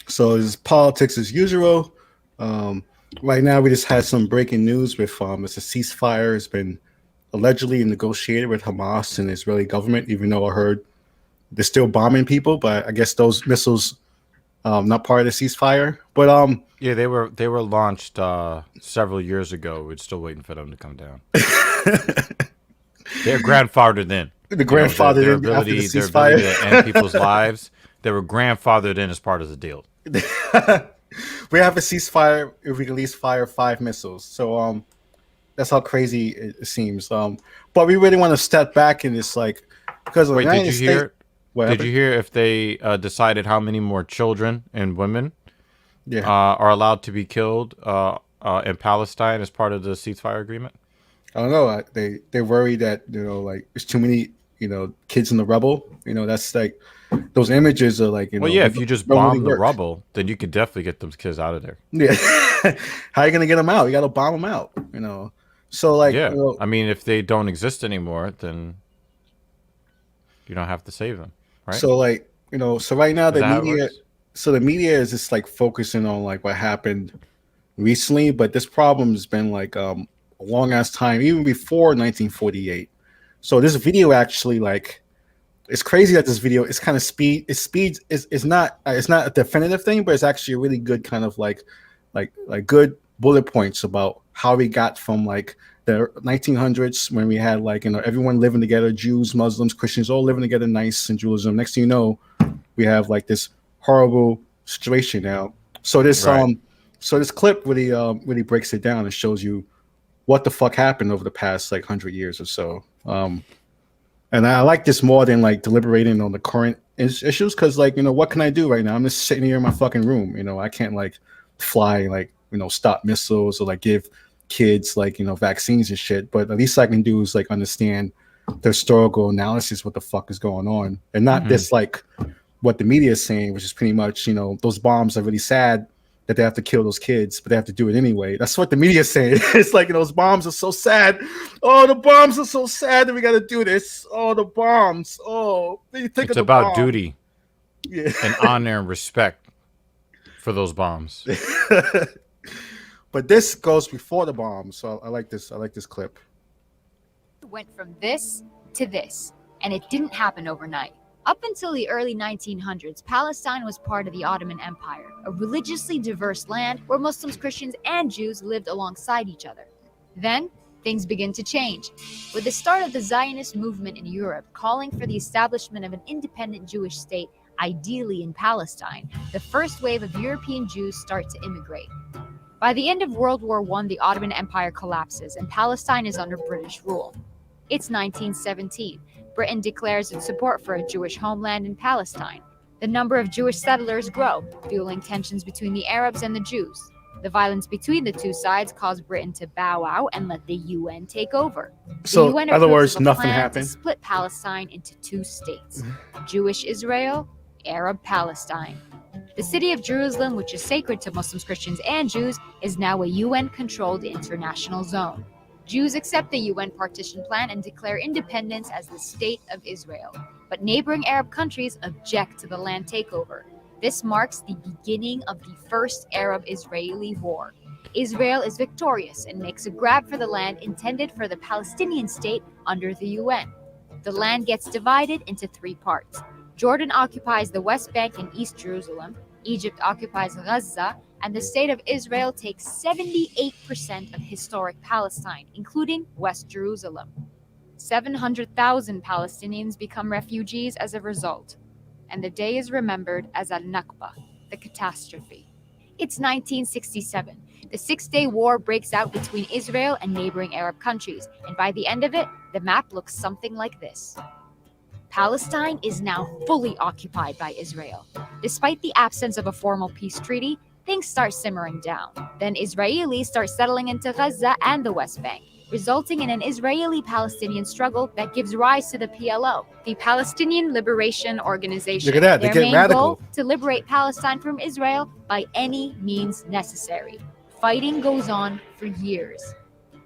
So it's politics as usual. Um, right now, we just had some breaking news with it's a ceasefire has been allegedly negotiated with Hamas and the Israeli government. Even though I heard they're still bombing people, but I guess those missiles not part of the ceasefire. But Yeah, they were launched several years ago. We're still waiting for them to come down. They're grandfathered in. the You know, their grandfather their did after the ability their ability ceasefire. to end people's lives. They were grandfathered in as part of the deal. We have a ceasefire if we can at least fire 5 missiles. So that's how crazy it seems. But we really want to step back in this, like, because of the Wait, did United you States. hear? What Did you happened? hear if they decided how many more children and women Yeah, are allowed to be killed in Palestine as part of the ceasefire agreement? I don't know. They worry that like there's too many kids in the rubble. That's like those images are like Well, yeah, they if you just don't really bomb the work. rubble, then you could definitely get those kids out of there. Yeah, how are you gonna get them out? You got to bomb them out. So like Yeah, I mean, if they don't exist anymore, then you don't have to save them, right? so like so right now Is the that how it media works? so the media is just like focusing on like what happened recently, but this problem has been like a long ass time, even before 1948. So this video actually like it's crazy that this video is kind of speeds it's not a definitive thing, but it's actually a really good kind of like good bullet points about how we got from like the 1900s when we had like everyone living together, Jews, Muslims, Christians, all living together nice in Jerusalem. Next thing you know, we have like this horrible situation now. So this Right. clip really breaks it down and shows you what the fuck happened over the past like 100 years or so. And I like this more than like deliberating on the current issues, because like what can I do right now? I'm just sitting here in my fucking room. I can't like fly like stop missiles or like give kids like vaccines and shit. But at least I can do is like understand the historical analysis, what the fuck is going on, and not Hmm. this like what the media is saying, which is pretty much those bombs are really sad that they have to kill those kids, but they have to do it anyway. That's what the media is saying. It's like those bombs are so sad. Oh, the bombs are so sad that we got to do this. Oh, the bombs. Oh, what do you think It's of the about bomb? duty Yeah. and honor and respect for those bombs. But this goes before the bomb, so I like this. I like this clip. Went from this to this, and it didn't happen overnight. Up until the early 1900s, Palestine was part of the Ottoman Empire, a religiously diverse land where Muslims, Christians, and Jews lived alongside each other. Then, things begin to change, with the start of the Zionist movement in Europe calling for the establishment of an independent Jewish state, ideally in Palestine. The first wave of European Jews start to immigrate. By the end of World War I, the Ottoman Empire collapses, and Palestine is under British rule. It's 1917. Britain declares its support for a Jewish homeland in Palestine. The number of Jewish settlers grow, fueling tensions between the Arabs and the Jews. The violence between the two sides caused Britain to bow out and let the UN take over. The So, UN in other approves words, of a nothing plan to happened. split Palestine into 2 states: Jewish Israel, Arab Palestine. The city of Jerusalem, which is sacred to Muslims, Christians, and Jews, is now a UN-controlled international zone. Jews accept the UN partition plan and declare independence as the State of Israel. But neighboring Arab countries object to the land takeover. This marks the beginning of the First Arab-Israeli War. Israel is victorious and makes a grab for the land intended for the Palestinian state under the UN. The land gets divided into 3 parts. Jordan occupies the West Bank and East Jerusalem, Egypt occupies Gaza, and the state of Israel takes 78% of historic Palestine, including West Jerusalem. 700,000 Palestinians become refugees as a result, and the day is remembered as al-Nakba, the catastrophe. It's 1967. The 6-day war breaks out between Israel and neighboring Arab countries, and by the end of it, the map looks something like this. Palestine is now fully occupied by Israel. Despite the absence of a formal peace treaty, things start simmering down. Then Israelis start settling into Gaza and the West Bank, resulting in an Israeli-Palestinian struggle that gives rise to the PLO, the Palestinian Liberation Organization. Look at that, they Their get main radical. goal: to liberate Palestine from Israel by any means necessary. Fighting goes on for years.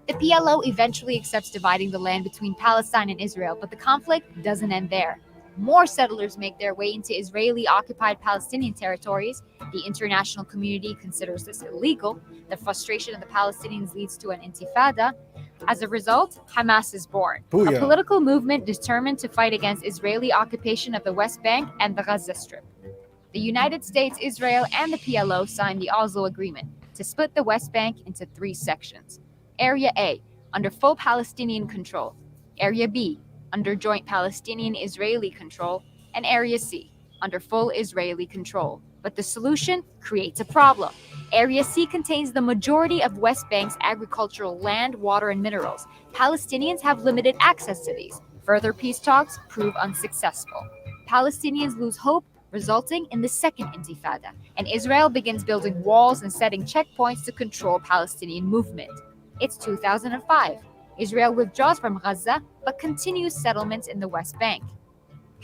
The PLO eventually accepts dividing the land between Palestine and Israel, but the conflict doesn't end there. more settlers make their way into Israeli-occupied Palestinian territories. The international community considers this illegal. The frustration of the Palestinians leads to an intifada. As a result, Hamas is born, Booyah. a political movement determined to fight against Israeli occupation of the West Bank and the Gaza Strip. The United States, Israel, and the PLO signed the Oslo Agreement to split the West Bank into 3 sections. Area A, under full Palestinian control. Area B, under joint Palestinian-Israeli control. And Area C, under full Israeli control. But the solution creates a problem. Area C contains the majority of West Bank's agricultural land, water, and minerals. Palestinians have limited access to these. Further peace talks prove unsuccessful. Palestinians lose hope, resulting in the second intifada, and Israel begins building walls and setting checkpoints to control Palestinian movement. It's 2005. Israel withdraws from Gaza, but continues settlements in the West Bank.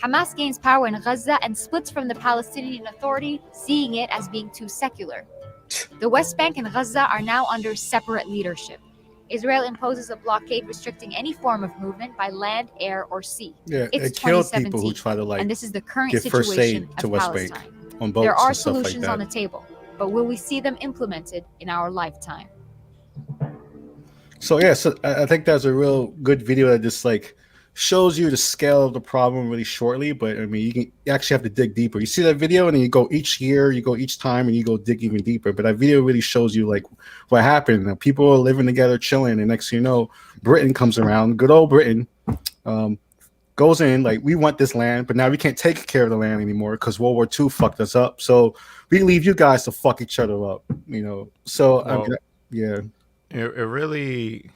Hamas gains power in Gaza and splits from the Palestinian Authority, seeing it as being too secular. The West Bank and Gaza are now under separate leadership. Israel imposes a blockade restricting any form of movement by land, air, or sea. Yeah, It's it killed 2017, people who try to like and this is the current give first situation aid to of West Palestine. Bank on boats There are and stuff like solutions on the that. table, but will we see them implemented in our lifetime? So yeah, so I think that's a real good video that just like shows you the scale of the problem really shortly. But I mean, you actually have to dig deeper. You see that video, and then you go each year, you go each time, and you go dig even deeper. But that video really shows you like what happened. Now, people are living together, chilling, and next thing you know, Britain comes around. Good old Britain goes in like, we want this land, but now we can't take care of the land anymore because World War II fucked us up. So we leave you guys to fuck each other up. You know. So I mean, yeah. It really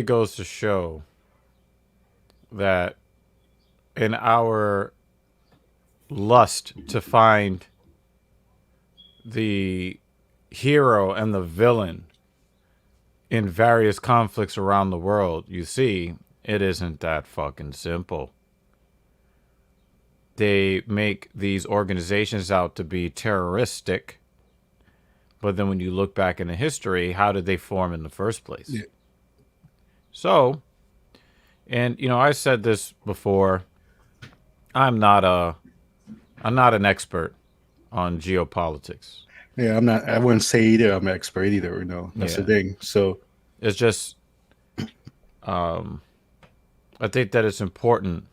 goes to show that in our lust to find the hero and the villain in various conflicts around the world, you see, it isn't that fucking simple. They make these organizations out to be terroristic. But then when you look back into history, how did they form in the first place? Yeah. So, and you know, I said this before, I'm not an expert on geopolitics. Yeah, I'm not. I wouldn't say either. I'm an expert either. You know, that's the thing. So it's just, I think that it's important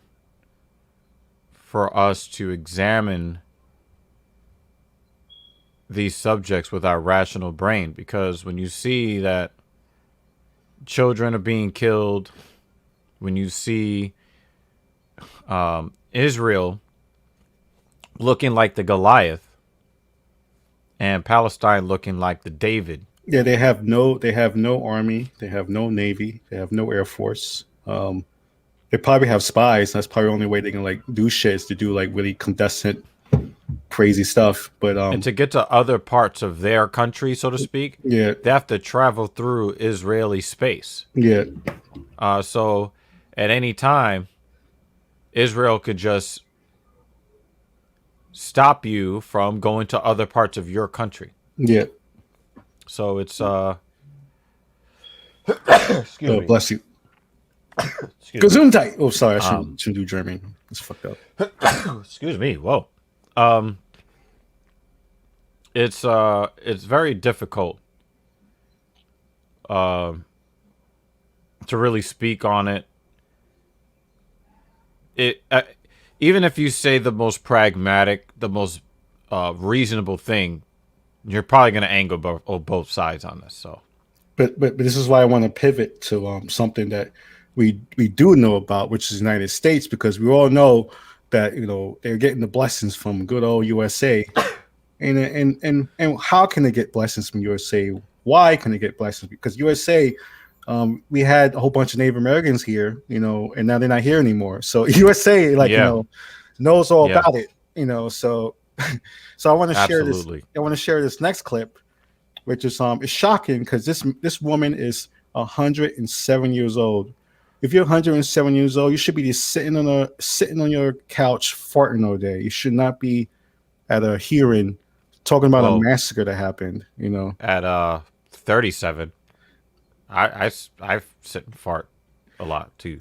for us to examine these subjects with our rational brain, because when you see that children are being killed, when you see Israel looking like the Goliath and Palestine looking like the David. Yeah, they have no army, they have no navy, they have no air force. They probably have spies. That's probably the only way they can like do shit is to do like really clandestine crazy stuff. But and to get to other parts of their country, so to speak, yeah, they have to travel through Israeli space. Yeah. So at any time, Israel could just stop you from going to other parts of your country. Yeah. So it's excuse me. Bless you. Gesundheit. Oh, sorry, I shouldn't do German. It's fucked up. Excuse me. Whoa. It's very difficult to really speak on it. Even if you say the most pragmatic, the most reasonable thing, you're probably going to angle both sides on this. So, but this is why I want to pivot to something that we do know about, which is the United States, because we all know that they're getting the blessings from good old USA, and how can they get blessings from USA? Why can they get blessings? Because USA, we had a whole bunch of Native Americans here, and now they're not here anymore. So USA, knows all about it, So, so I want to share this. I want to share this next clip, which is it's shocking because this woman is 107 years old. If you're 107 years old, you should be just sitting on your couch farting all day. You should not be at a hearing talking about a massacre that happened. At 37, I sit and fart a lot too.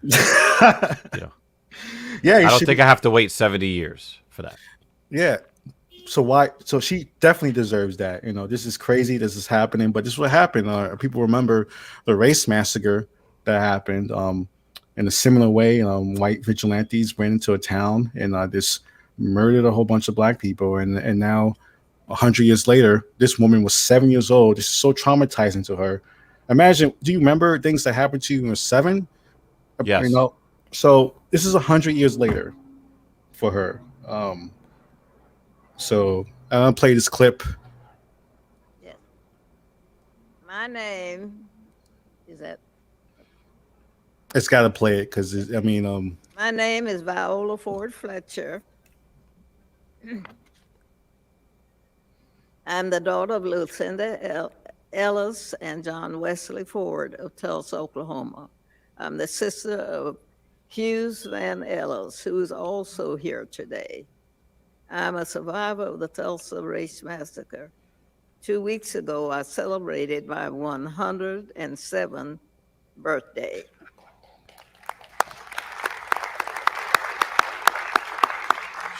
Yeah, I you don't should think be. I have to wait 70 years for that. Yeah. So why? So she definitely deserves that. This is crazy. This is happening, but this is what happened. People remember the race massacre that happened. In a similar way, white vigilantes went into a town and just murdered a whole bunch of black people. And now, 100 years later, this woman was 7 years old. This is so traumatizing to her. Imagine. Do you remember things that happened to you when you were seven? You Yes. know. So this is 100 years later for her. So I'm gonna play this clip. Yes. My name is that. It's got to play it because I mean, My name is Viola Fletcher. I'm the daughter of Lucinda Ellis and John Wesley Ford of Tulsa, Oklahoma. I'm the sister of Hughes Van Ellis, who is also here today. I'm a survivor of the Tulsa Race Massacre. 2 weeks ago, I celebrated my 107th birthday.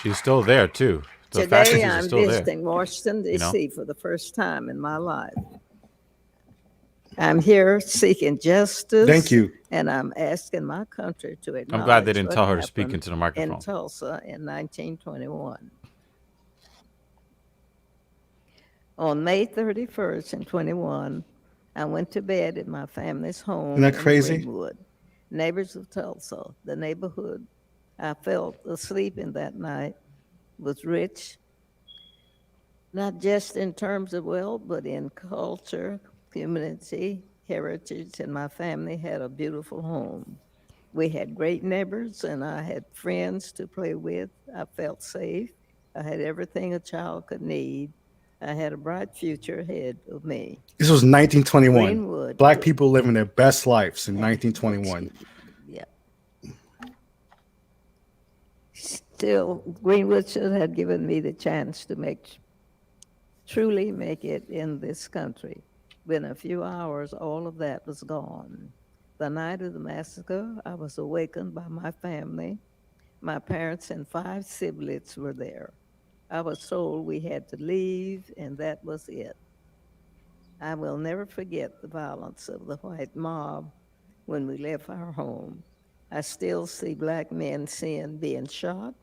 She's still there, too. The Today, faculties are I'm still there. visiting Washington, You know? D.C. for the first time in my life. I'm here seeking justice. thank you. And I'm asking my country to acknowledge I'm glad they didn't what tell her to speak happened into the in microphone. Tulsa in 1921. On May 31st in 21, I went to bed at my family's home Isn't that in crazy? Greenwood, neighbors of Tulsa. The neighborhood I felt asleep in that night was rich, not just in terms of wealth, but in culture, community, heritage, and my family had a beautiful home. We had great neighbors, and I had friends to play with. I felt safe. I had everything a child could need. I had a bright future ahead of me. This was 1921. Greenwood. Black people living their best lives in 1921. Yeah. Still, Greenwood should have given me the chance to truly make it in this country. Within a few hours, all of that was gone. The night of the massacre, I was awakened by my family. My parents and 5 siblings were there. I was told we had to leave, and that was it. I will never forget the violence of the white mob when we left our home. I still see black men being shot,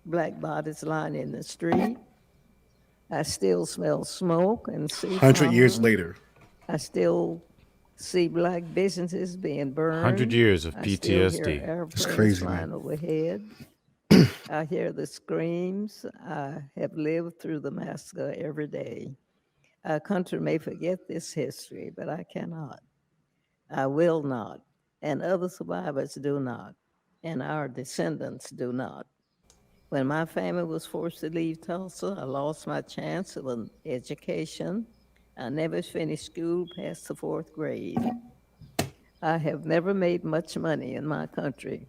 black bodies lying in the street. I still smell smoke and see 100 years fire. later. I still see black businesses being burned. 100 years of I still hear PTSD. airplanes crazy, flying man. overhead. I hear the screams. I have lived through the massacre every day. Our country may forget this history, but I cannot. I will not. And other survivors do not. And our descendants do not. When my family was forced to leave Tulsa, I lost my chance of an education. I never finished school past the 4th grade. I have never made much money in my country.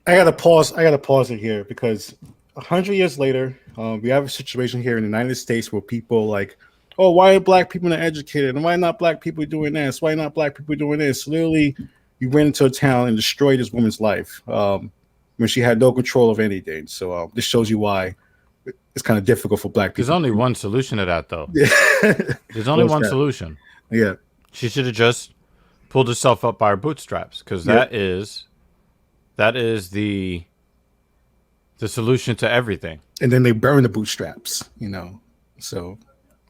I gotta pause. I gotta pause it here because 100 years later, we have a situation here in the United States where people like, oh, why are black people not educated, and why not black people doing this? Why not black people doing this? Literally, you went into a town and destroyed this woman's life when she had no control of anything. So this shows you why it's kind of difficult for black There's people. only one solution to that, though. Yeah. There's only What's one that? solution. Yeah. She should have just pulled herself up by her bootstraps, because Yep. that is the solution to everything. And then they burn the bootstraps, So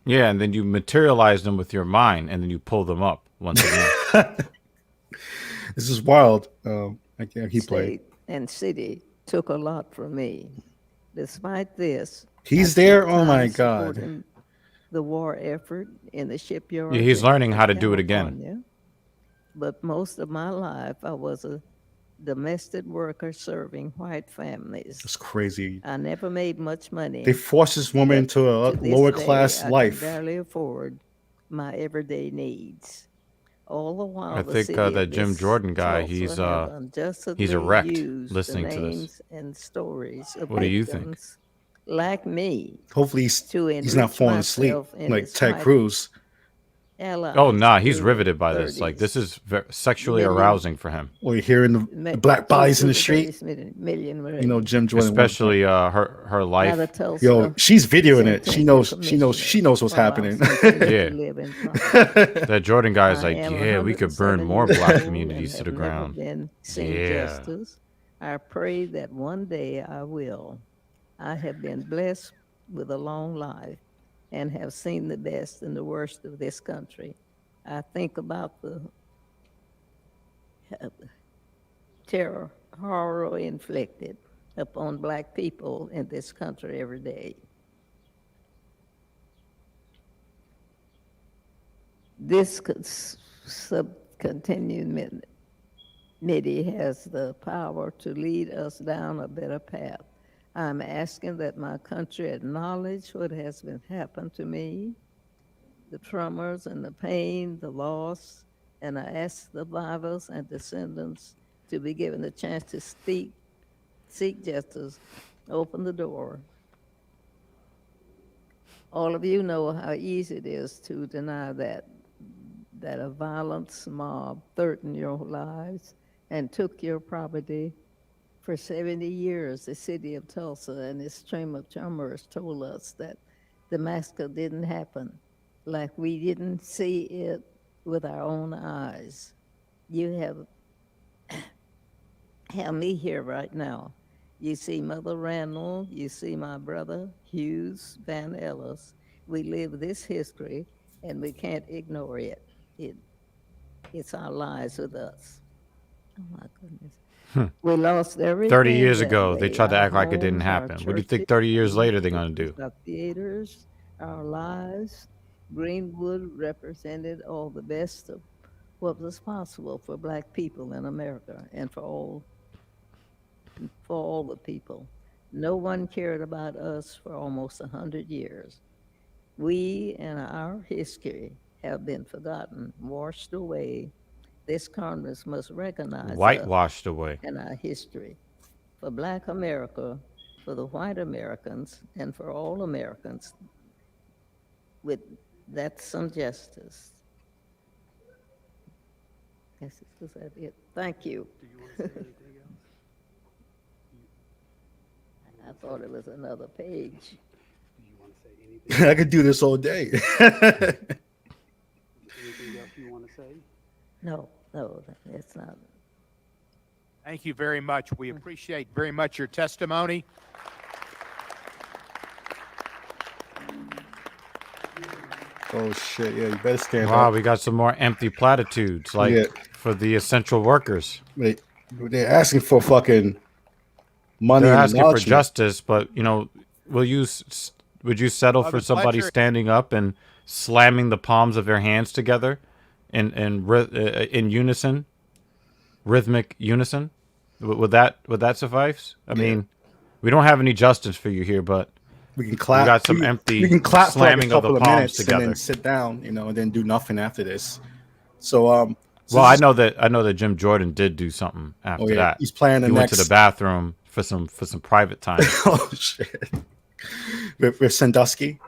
Yeah, and then you materialize them with your mind, and then you pull them up once again. this is wild. I keep playing. State and city took a lot from me. Despite this, He's I there. took Oh my time God. supporting the war effort in the shipyard. Yeah, he's learning how to do it again. California. But most of my life, I was a domestic worker serving white families. It's crazy. I never made much money. They forced this woman into a To this lower day, class I can life. barely afford my everyday needs. All the while, I the think, city of that Jim this Jordan guy, Tulsa he's, have unjustly he's erect used listening the to this. names and stories of What do you think? victims like me Hopefully he's to not enrich falling asleep myself in like this Ted white Cruz. allies Oh, nah, he's through riveted by the this. Like, 30s. this is sexually Million- arousing for him. Or you're hearing the black bodies in the street. Million were You know, Jim Jordan. was- Especially her by the life. Tulsa Yo, she's videoing it. She Sentencing knows. She knows. Commissioner She knows what's while I happening. continued Yeah. to live in Providence. That Jordan guy is I like, am yeah, we could burn 107 more years black old communities and to the have never ground. been seen Yeah. justice. I pray that one day I will. I have been blessed with a long life and have seen the best and the worst of this country. I think about the terror, horror inflicted upon black people in this country every day. This subcommittee has the power to lead us down a better path. I'm asking that my country acknowledge what has been happened to me, the traumas and the pain, the loss, and I ask the survivors and descendants to be given a chance to seek justice, open the door. All of you know how easy it is to deny that a violent mob threatened your lives and took your property. For 70 years, the city of Tulsa and its Chamber of Commerce told us that the massacre didn't happen, like we didn't see it with our own eyes. You have me here right now. You see Mother Randall, you see my brother Hughes Van Ellis. We live this history and we can't ignore it. It's our lives with us. Oh my goodness. We lost everything. 30 years that ago, they day. tried to Our act like it didn't homes, our happen. What do you think churches, 30 years our later they're going to do? our theaters, our lives. Greenwood represented all the best of what was possible for black people in America and for all the people. No one cared about us for almost 100 years. We and our history have been forgotten, washed away. This Congress must recognize us Whitewashed away. and our history. For Black America, for the white Americans, and for all Americans, that's some justice. Yes, is that it? Thank you. Do you want to say anything else? I thought it was another page. Do you want to say anything? I could do this all day. Anything else you want to say? No, it's not. Thank you very much. We appreciate very much your testimony. Oh shit! Yeah, you better stand Wow, up. we got some more empty platitudes, like Yeah. for the essential workers. They're asking for fucking money. They're and asking for acknowledgement. justice, but would you settle for Mother somebody Fletcher- standing up and slamming the palms of their hands together in unison, rhythmic unison? Would that suffice? I mean, we don't have any justice for you here, but We can clap. got some we can- empty We can clap slamming for of like a the couple of palms minutes together. and then sit down, and then do nothing after this. So, well, I know that Jim Jordan did do something after yeah, that. he's playing the He went to next- the bathroom for some private time. Oh shit! With Sandusky.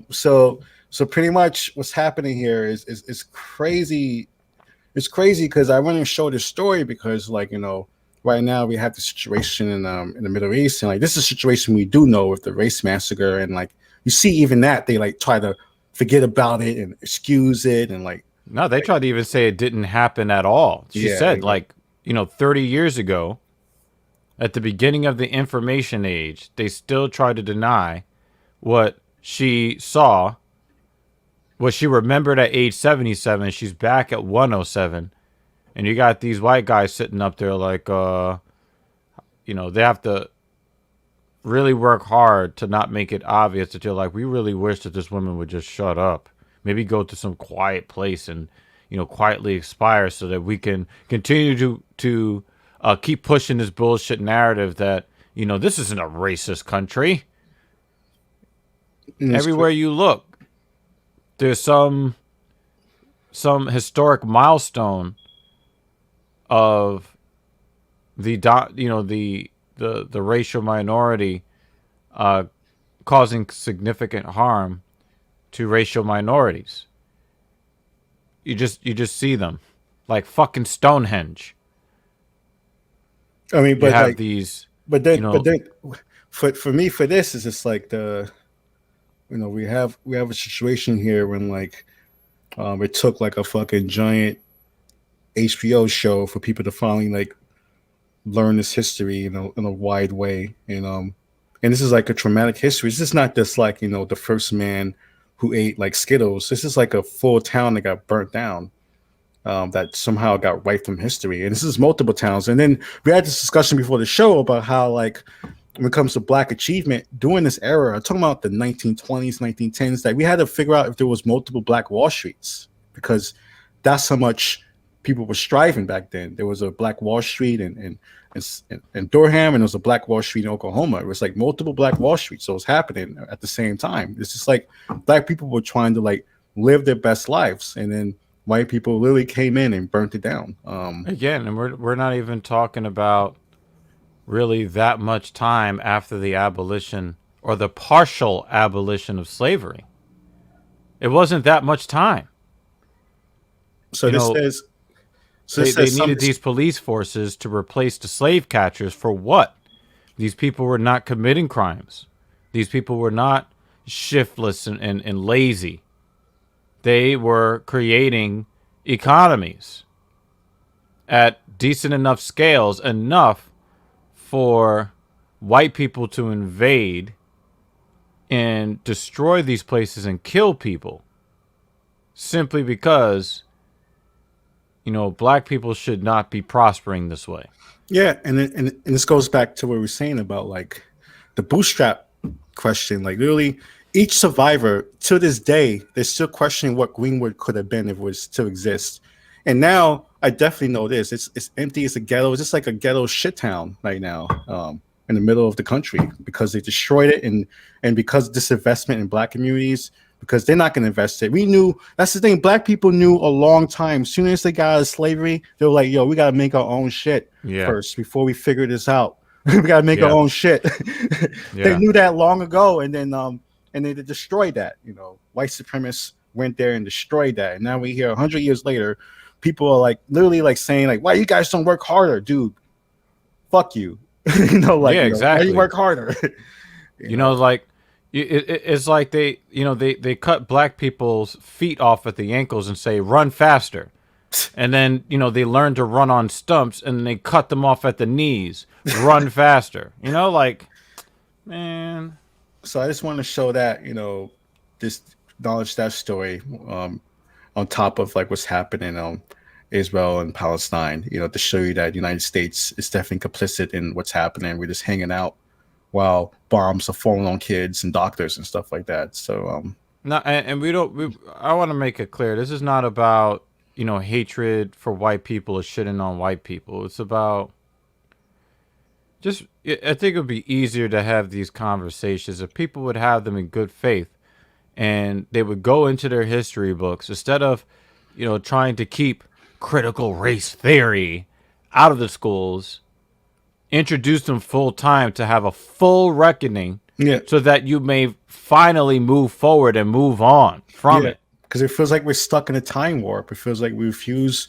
So pretty much what's happening here is crazy. It's crazy because I want to show this story because right now we have the situation in the Middle East, and this is a situation we do know with the race massacre, and you see even that they try to forget about it and excuse it, and No, they tried to even say it didn't happen at all. She Yeah, said, they- 30 years ago, at the beginning of the information age, they still tried to deny what she saw, what she remembered at age 77. She's back at 107. And you got these white guys sitting up there they have to really work hard to not make it obvious that you're we really wish that this woman would just shut up. Maybe go to some quiet place and, quietly expire so that we can continue to keep pushing this bullshit narrative that, this isn't a racist country. and it's Everywhere you look, there's some historic milestone of the racial minority causing significant harm to racial minorities. you just see them like fucking Stonehenge. I mean, You but have like, these, but you then, know, but then, for me, for this is just like we have a situation here when like it took like a fucking giant HBO show for people to finally like learn this history, in a wide way, and this is like a traumatic history. This is not just like the first man who ate like Skittles. This is like a full town that got burnt down, that somehow got wiped from history, and this is multiple towns. And then we had this discussion before the show about how like when it comes to black achievement during this era, I'm talking about the 1920s, 1910s, that we had to figure out if there was multiple black Wall Streets, because that's how much people were striving back then. There was a black Wall Street in Durham, and there was a black Wall Street in Oklahoma. It was like multiple black Wall Streets, so it was happening at the same time. It's just like black people were trying to like live their best lives, and then white people literally came in and burnt it down. again, and we're not even talking about really that much time after the abolition or the partial abolition of slavery. It wasn't that much time. So You this know, says, they needed these police forces to replace the slave catchers for what? These people were not committing crimes. These people were not shiftless and lazy. They were creating economies at decent enough scales, enough for white people to invade and destroy these places and kill people simply because black people should not be prospering this way. yeah, and this goes back to what we were saying about like the bootstrap question. Like literally, each survivor to this day, they're still questioning what Greenwood could have been if it was to exist. And now I definitely know this. It's empty. It's a ghetto. It's just like a ghetto shit town right now, in the middle of the country, because they destroyed it, and because of disinvestment in black communities, because they're not going to invest it. We knew, that's the thing. Black people knew a long time. As soon as they got out of slavery, they were like, "Yo, we got to make our own shit first before we figure this out. We got to make our own shit." They knew that long ago, and then and they destroyed that. White supremacists went there and destroyed that, and now we hear 100 years later, people are like literally like saying like, "Why you guys don't work harder, dude? Fuck you." Exactly. Why you work harder? Like it's like they cut black people's feet off at the ankles and say run faster, and then they learn to run on stumps and then they cut them off at the knees, run faster. Like, man. So I just want to show that this knowledge, that story, on top of like what's happening Israel and Palestine, to show you that the United States is definitely complicit in what's happening. We're just hanging out while bombs are falling on kids and doctors and stuff like that. So no, and I want to make it clear, this is not about hatred for white people or shitting on white people. It's about I think it would be easier to have these conversations if people would have them in good faith, and they would go into their history books instead of trying to keep critical race theory out of the schools. Introduce them full time to have a full reckoning, so that you may finally move forward and move on from it. Because it feels like we're stuck in a time warp. It feels like we refuse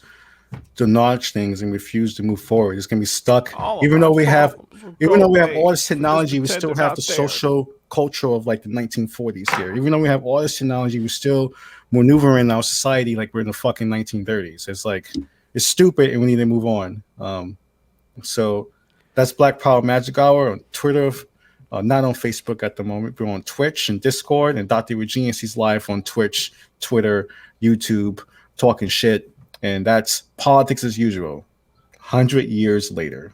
to acknowledge things and refuse to move forward. It's gonna be stuck. Even though we have all this technology, we still have the social culture of like the 1940s here. Even though we have all this technology, we're still maneuvering our society like we're in the fucking 1930s. It's like, it's stupid, and we need to move on. So that's Black Power Magic Hour on Twitter, not on Facebook at the moment. We're on Twitch and Discord, and Dr. Regina, he's live on Twitch, Twitter, YouTube, talking shit. And that's politics as usual, 100 years later.